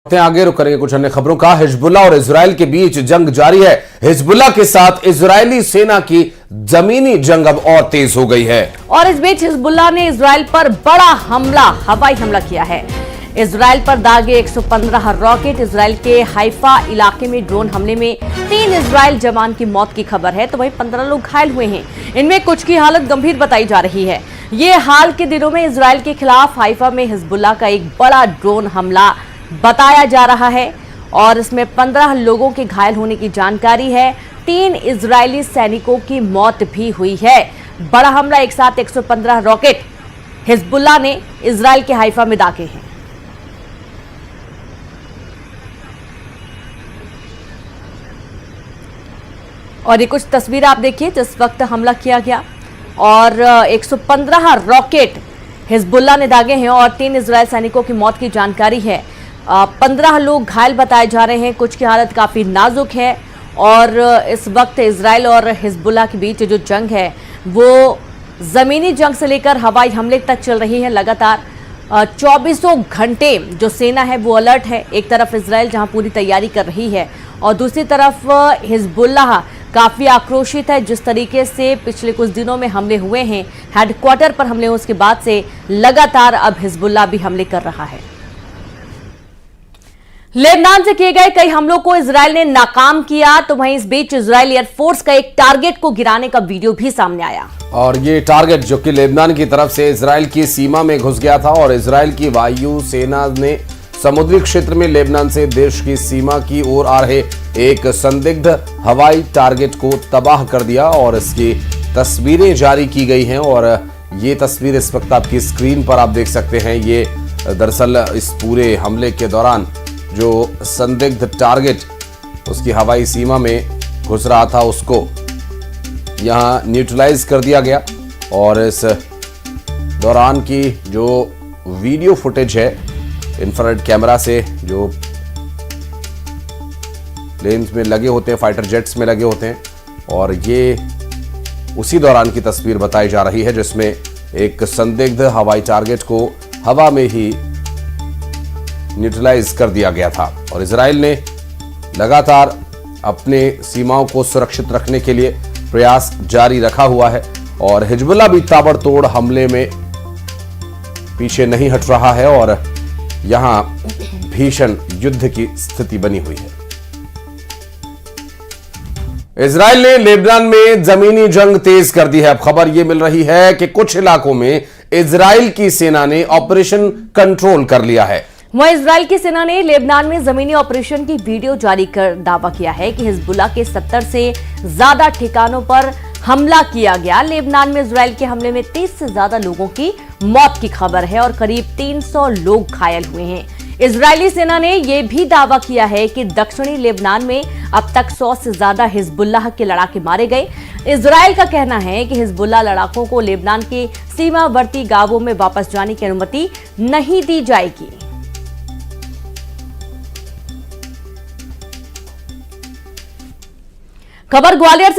आगे रुक करेंगे कुछ अन्य खबरों का। हिजबुल्लाह और इजराइल के बीच जंग जारी है। हिजबुल्लाह के साथ इजरायली सेना की जमीनी जंग अब और तेज हो गई है। और इस बीच हिजबुल्लाह ने इजराइल पर बड़ा हमला, हवाई हमला किया है। इजराइल पर दागे 115 रॉकेट। इजराइल के हाइफा इलाके में ड्रोन हमले में 3 इजराइल जवान की मौत की खबर है, तो वहीं 15 लोग घायल हुए हैं। इनमें कुछ की हालत गंभीर बताई जा रही है। ये हाल के दिनों में इजराइल के खिलाफ हाइफा में हिजबुल्लाह का एक बड़ा ड्रोन हमला बताया जा रहा है और इसमें 15 लोगों के घायल होने की जानकारी है। 3 इजरायली सैनिकों की मौत भी हुई है। बड़ा हमला, एक साथ 115 रॉकेट हिजबुल्लाह ने इजराइल के हाइफा में दागे हैं। और ये कुछ तस्वीर आप देखिए जिस वक्त हमला किया गया और 115 रॉकेट हिजबुल्लाह ने दागे हैं और 3 इजरायल सैनिकों की मौत की जानकारी है। 15 लोग घायल बताए जा रहे हैं, कुछ की हालत काफी नाजुक है। और इस वक्त इजराइल और हिजबुल्लाह के बीच जो जंग है वो जमीनी जंग से लेकर हवाई हमले तक चल रही है। लगातार 24 घंटे जो सेना है वो अलर्ट है। एक तरफ इजराइल जहां पूरी तैयारी कर रही है और दूसरी तरफ हिजबुल्लाह काफी आक्रोशित है। जिस तरीके से पिछले कुछ दिनों में हमले हुए हैं, हेडक्वार्टर पर हमले हुए, उसके बाद से लगातार अब हिजबुल्लाह भी हमले कर रहा है। लेबनान से किए गए कई हमलों को इजराइल ने नाकाम किया, तो वहीं इस बीच इजराइल एयरफोर्स का एक टारगेट को गिराने का वीडियो भी सामने आया। और ये टारगेट जो कि लेबनान की तरफ से इजराइल की सीमा में घुस गया था और इजराइल की वायु सेना ने समुद्री क्षेत्र में लेबनान से देश की सीमा की ओर आ रहे एक संदिग्ध हवाई टारगेट को तबाह कर दिया और इसकी तस्वीरें जारी की गई हैं। और ये तस्वीर इस वक्त आपकी स्क्रीन पर आप देख सकते हैं। ये दरअसल इस पूरे हमले के दौरान जो संदिग्ध टारगेट उसकी हवाई सीमा में घुस रहा था उसको यहां न्यूट्रलाइज कर दिया गया। और इस दौरान की जो वीडियो फुटेज है इंफ्रारेड कैमरा से जो प्लेन्स में लगे होते हैं, फाइटर जेट्स में लगे होते हैं, और ये उसी दौरान की तस्वीर बताई जा रही है जिसमें एक संदिग्ध हवाई टारगेट को हवा में ही न्यूट्रलाइज कर दिया गया था। और इजराइल ने लगातार अपने सीमाओं को सुरक्षित रखने के लिए प्रयास जारी रखा हुआ है और हिजबुल्लाह भी ताबड़तोड़ हमले में पीछे नहीं हट रहा है और यहां भीषण युद्ध की स्थिति बनी हुई है। इजराइल ने लेबनान में जमीनी जंग तेज कर दी है। अब खबर यह मिल रही है कि कुछ इलाकों में इजराइल की सेना ने ऑपरेशन कंट्रोल कर लिया है। वहीं इजराइल की सेना ने लेबनान में जमीनी ऑपरेशन की वीडियो जारी कर दावा किया है कि हिजबुल्लाह के 70 से ज्यादा ठिकानों पर हमला किया गया। लेबनान में इजराइल के हमले में 30 से ज्यादा लोगों की मौत की खबर है और करीब 300 लोग घायल हुए हैं। इजरायली सेना ने यह भी दावा किया है कि दक्षिणी लेबनान में अब तक 100 से ज्यादा हिजबुल्लाह के लड़ाके मारे गए। इजराइल का कहना है कि हिजबुल्लाह लड़ाकों को लेबनान के सीमावर्ती गांवों में वापस जाने की अनुमति नहीं दी जाएगी। खबर ग्वालियर से